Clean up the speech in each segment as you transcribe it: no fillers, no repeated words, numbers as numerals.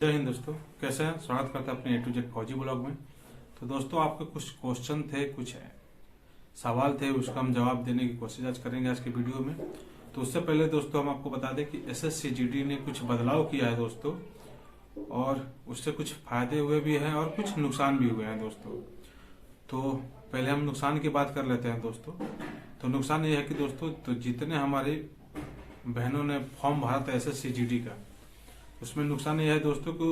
जय हिंद दोस्तों, कैसे हैं? स्वागत करते हैं अपने A to Z फौजी ब्लॉग में। तो दोस्तों, आपके कुछ क्वेश्चन थे, कुछ सवाल थे, उसका हम जवाब देने की कोशिश आज करेंगे आज के वीडियो में। तो उससे पहले दोस्तों हम आपको बता दें कि SSC GD ने कुछ बदलाव किया है दोस्तों, और उससे कुछ फायदे हुए भी हैं और कुछ नुकसान भी हुए हैं दोस्तों। तो पहले हम नुकसान की बात कर लेते हैं दोस्तों। तो नुकसान ये है कि दोस्तों, तो जितने हमारी बहनों ने फॉर्म भरा था SSC GD का, उसमें नुकसान यह है दोस्तों को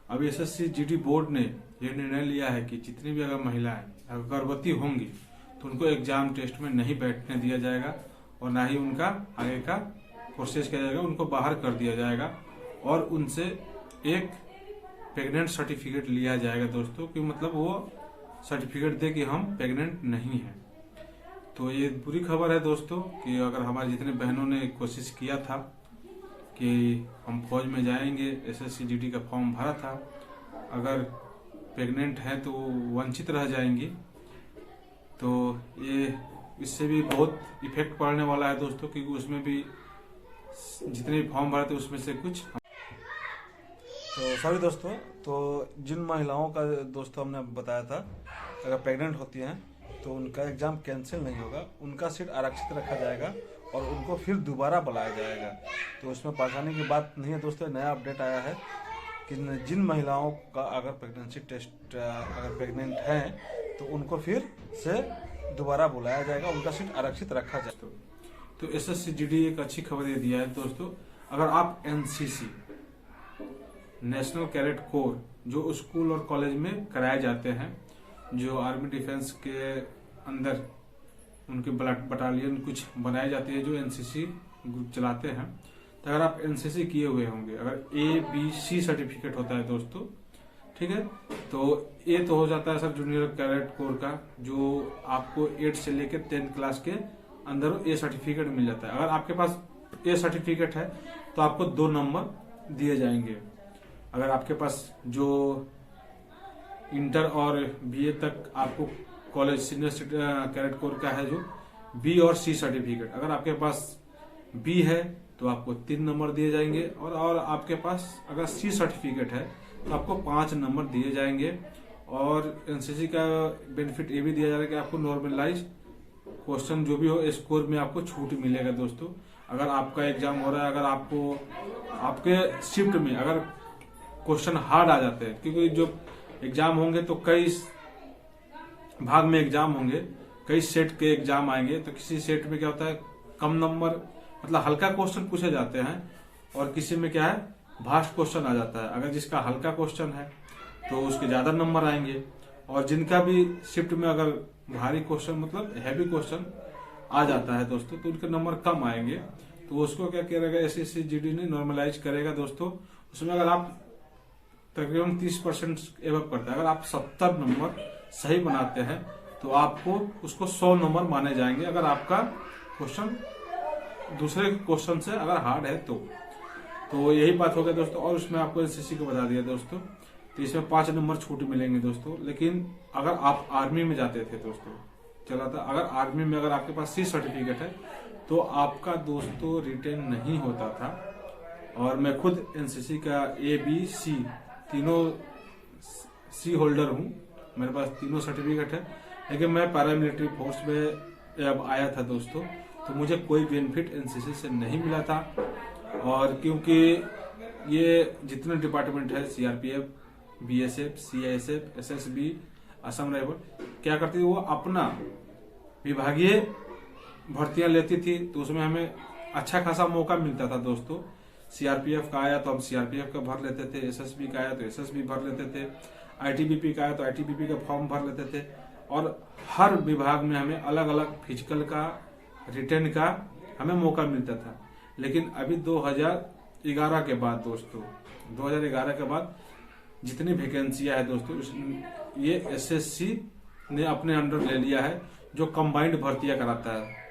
अभी SSC GD बोर्ड ने यह निर्णय लिया है कि जितनी भी अगर महिलाएं अगर गर्भवती होंगी तो उनको एग्जाम टेस्ट में नहीं बैठने दिया जाएगा और ना ही उनका आगे का प्रोसेस किया जाएगा, उनको बाहर कर दिया जाएगा और उनसे एक प्रेग्नेंट सर्टिफिकेट लिया जाएगा दोस्तों, कि मतलब वो सर्टिफिकेट दे कि हम प्रेग्नेंट नहीं हैं। तो ये बुरी खबर है दोस्तों कि अगर हमारी जितने बहनों ने कोशिश किया था कि हम फौज में जाएंगे, SSC GD का फॉर्म भरा था, अगर प्रेग्नेंट है तो वंचित रह जाएंगी। तो ये इससे भी बहुत इफेक्ट पड़ने वाला है दोस्तों, क्योंकि उसमें भी जितने भी फॉर्म भरे थे उसमें से कुछ तो सॉरी दोस्तों। तो जिन महिलाओं का दोस्तों हमने बताया था अगर प्रेग्नेंट होती हैं तो उनका एग्जाम कैंसिल नहीं होगा, उनका सीट आरक्षित रखा जाएगा और उनको फिर दोबारा बुलाया जाएगा। तो उसमें परेशानी की बात नहीं है दोस्तों। नया अपडेट आया है कि जिन महिलाओं का अगर प्रेगनेंसी टेस्ट अगर प्रेग्नेंट हैं तो उनको फिर से दोबारा बुलाया जाएगा, उनका सीट आरक्षित रखा जाएगा। तो SSC GD एक अच्छी खबर ये दिया है दोस्तों, अगर आप NCC नेशनल कैडेट कोर जो स्कूल और कॉलेज में कराए जाते हैं, जो आर्मी डिफेंस के अंदर उनके बटालियन कुछ बनाई जाती है जो NCC ग्रुप चलाते हैं, तो अगर आप NCC किए हुए होंगे, अगर ABC सर्टिफिकेट होता है दोस्तों, ठीक है, तो ये तो हो जाता है सर जूनियर कैडेट कोर का, जो आपको 8 से लेकर 10 क्लास के अंदर ए सर्टिफिकेट मिल जाता है। अगर आपके पास ए सर्टिफिकेट है तो आपको 2 नंबर दिए जाएंगे। अगर आपके पास जो इंटर और BA तक आपको कॉलेज सीनियर कैडेट कोर का है जो B और C सर्टिफिकेट, अगर आपके पास B है तो आपको 3 नंबर दिए जाएंगे, और आपके पास अगर C सर्टिफिकेट है तो आपको 5 नंबर दिए जाएंगे। और NCC का बेनिफिट ये भी दिया जा रहा है कि आपको नॉर्मलाइज क्वेश्चन जो भी हो स्कोर में आपको छूट मिलेगा दोस्तों। अगर आपका एग्जाम हो रहा है, अगर आपको आपके शिफ्ट में अगर क्वेश्चन हार्ड आ जाते हैं, क्योंकि जो एग्जाम होंगे तो कई भाग में एग्जाम होंगे, कई सेट के एग्जाम आएंगे, तो किसी सेट में क्या होता है कम नंबर मतलब हल्का क्वेश्चन पूछे जाते हैं और किसी में क्या है भास्ट क्वेश्चन आ जाता है। अगर जिसका हल्का क्वेश्चन है तो उसके ज्यादा नंबर आएंगे, और जिनका भी शिफ्ट में अगर भारी क्वेश्चन मतलब हैवी क्वेश्चन आ जाता है दोस्तों तो उनके नंबर कम आएंगे। तो उसको क्या करेगा SSC GD ने नॉर्मलाइज करेगा दोस्तों। उसमें अगर आप तकरीबन 30% एवं करते हैं, अगर आप 70 नंबर सही बनाते हैं तो आपको उसको 100 नंबर माने जाएंगे, अगर आपका क्वेश्चन दूसरे क्वेश्चन से अगर हार्ड है तो यही बात हो गया दोस्तों। और उसमें आपको SSC को बता दिया दोस्तों, तो इसमें 5 नंबर छूट मिलेंगे दोस्तों। लेकिन अगर आप आर्मी में जाते थे दोस्तों, चला था, अगर आर्मी में अगर आपके पास C सर्टिफिकेट है तो आपका दोस्तों रिटेन नहीं होता था। और मैं खुद NCC का A B C तीनों C होल्डर हूँ, मेरे पास तीनों सर्टिफिकेट है। लेकिन मैं पैरामिलिट्री फोर्स में अब आया था दोस्तों, तो मुझे कोई बेनिफिट NCC से नहीं मिला था। और क्योंकि ये जितने डिपार्टमेंट है CRPF, BSF, CISF, SSB, Assam rifle क्या करती थी, वो अपना विभागीय भर्तियां लेती थी, तो उसमें हमें अच्छा खासा मौका मिलता था दोस्तों। CRPF का आया तो हम CRPF का भर लेते थे, SSB का आया तो SSB भर लेते थे, ITBP का आया तो ITBP का फॉर्म भर लेते थे। और हर विभाग में हमें अलग अलग फिजिकल का रिटर्न का हमें मौका मिलता था। लेकिन अभी 2011 के बाद दोस्तों, 2011 के बाद जितनी वैकेंसियां है दोस्तों, ये SSC ने अपने अंडर ले लिया है, जो कंबाइंड भर्तियां कराता है।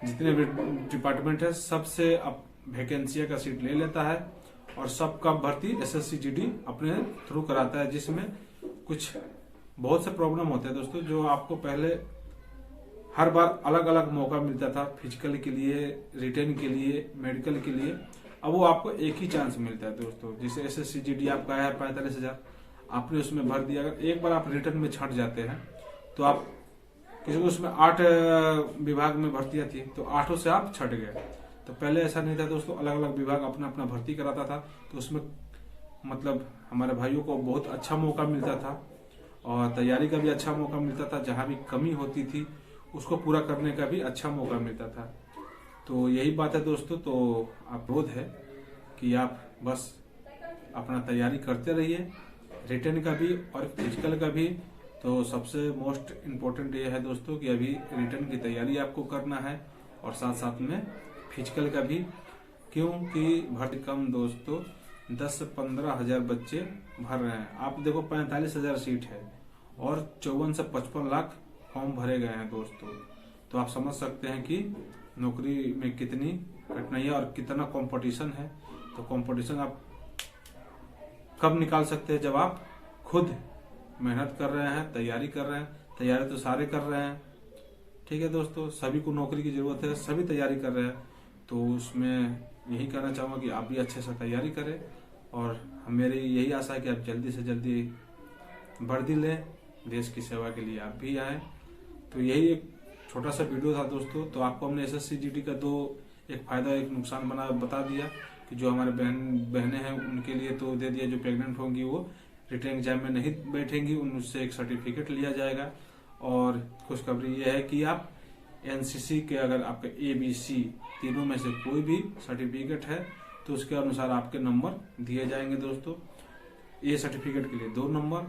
जितने डिपार्टमेंट है सबसे अब वैकेंसियां का सीट ले लेता है और सबका भर्ती SSC GD अपने थ्रू कराता है, जिसमें कुछ बहुत से प्रॉब्लम होते हैं दोस्तों। जो आपको पहले हर बार अलग अलग मौका मिलता था, फिजिकल के लिए, रिटर्न के लिए, मेडिकल के लिए, अब वो आपको एक ही चांस मिलता है दोस्तों। जैसे SSCGD आपका है 45,000, आपने उसमें भर दिया, अगर एक बार आप रिटर्न में छट जाते हैं तो आप किसी को उसमें 8 विभाग में भर्तियां थी तो 8 से आप छट गए। तो पहले ऐसा नहीं था दोस्तों, अलग अलग विभाग अपना अपना भर्ती कराता था, तो उसमें मतलब हमारे भाइयों को बहुत अच्छा मौका मिलता था और तैयारी का भी अच्छा मौका मिलता था। जहां भी कमी होती थी उसको पूरा करने का भी अच्छा मौका मिलता था। तो यही बात है दोस्तों। तो आप बोध है कि आप बस अपना तैयारी करते रहिए, रिटर्न का भी और फिजिकल का भी। तो सबसे मोस्ट इम्पोर्टेंट ये है दोस्तों कि अभी रिटर्न की तैयारी आपको करना है और साथ साथ में फिजिकल का भी, क्योंकि भर्ती कम दोस्तों 10 से 15 हजार बच्चे भर रहे हैं। आप देखो 45,000 सीट है और 54 से 55 लाख फॉर्म भरे गए हैं दोस्तों। तो आप समझ सकते हैं कि नौकरी में कितनी कठिनाई और कितना कंपटीशन है। तो कंपटीशन आप कब निकाल सकते हैं, जब आप खुद मेहनत कर रहे हैं, तैयारी कर रहे हैं। तैयारी तो सारे कर रहे हैं, ठीक है दोस्तों, सभी को नौकरी की जरूरत है, सभी तैयारी कर रहे हैं। तो उसमें यही कहना चाहूंगा कि आप भी अच्छे से तैयारी करें और मेरी यही आशा है कि आप जल्दी से जल्दी वर्दी लें, देश की सेवा के लिए आप भी आए। तो यही एक छोटा सा वीडियो था दोस्तों। तो आपको हमने SSCGD का एक फायदा एक नुकसान बता दिया कि जो हमारे बहनें हैं उनके लिए तो दे दिया, जो प्रेग्नेंट होंगी वो रिटर्न एग्जाम में नहीं बैठेंगी, उनसे एक सर्टिफिकेट लिया जाएगा। और खुशखबरी ये है कि आप NCC के अगर आपके ABC तीनों में से कोई भी सर्टिफिकेट है तो उसके अनुसार आपके नंबर दिए जाएंगे दोस्तों। A सर्टिफिकेट के लिए 2 नंबर,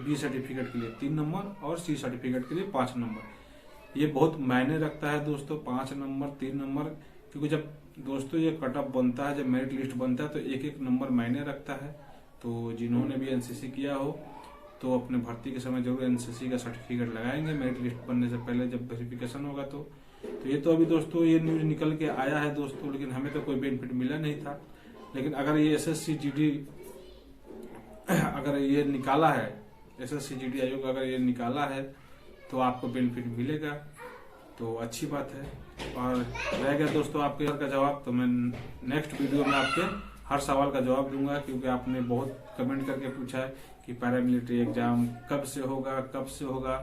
B सर्टिफिकेट के लिए 3 नंबर और C सर्टिफिकेट के लिए 5 नंबर। ये बहुत मायने रखता है दोस्तों, 5 नंबर 3 नंबर, क्योंकि जब दोस्तों ये कट ऑफ बनता है, जब मेरिट लिस्ट बनता है तो एक एक नंबर मायने रखता है। तो जिन्होंने भी NCC किया हो तो अपने भर्ती के समय जरूर NCC का सर्टिफिकेट लगाएंगे मेरिट लिस्ट बनने से पहले, जब वेरिफिकेशन होगा। तो ये तो अभी दोस्तों ये न्यूज निकल के आया है दोस्तों, लेकिन हमें तो कोई बेनिफिट मिला नहीं था। लेकिन अगर ये SSCGD अगर ये निकाला है, SSCGD आयोग अगर ये निकाला है तो आपको बेनिफिट मिलेगा, तो अच्छी बात है। और रह गया दोस्तों आपके का जवाब, तो मैं नेक्स्ट वीडियो में आपके हर सवाल का जवाब दूंगा, क्योंकि आपने बहुत कमेंट करके पूछा है कि पैरामिलिट्री एग्जाम कब से होगा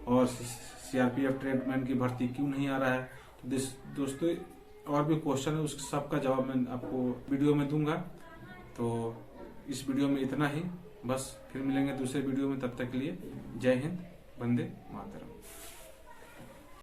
और CRPF ट्रेडमैन की भर्ती क्यों नहीं आ रहा है। तो दोस्तों और भी क्वेश्चन है, उस सबका जवाब मैं आपको वीडियो में दूंगा। तो इस वीडियो में इतना ही, बस फिर मिलेंगे दूसरे वीडियो में। तब तक के लिए जय हिंद, वंदे मातरम।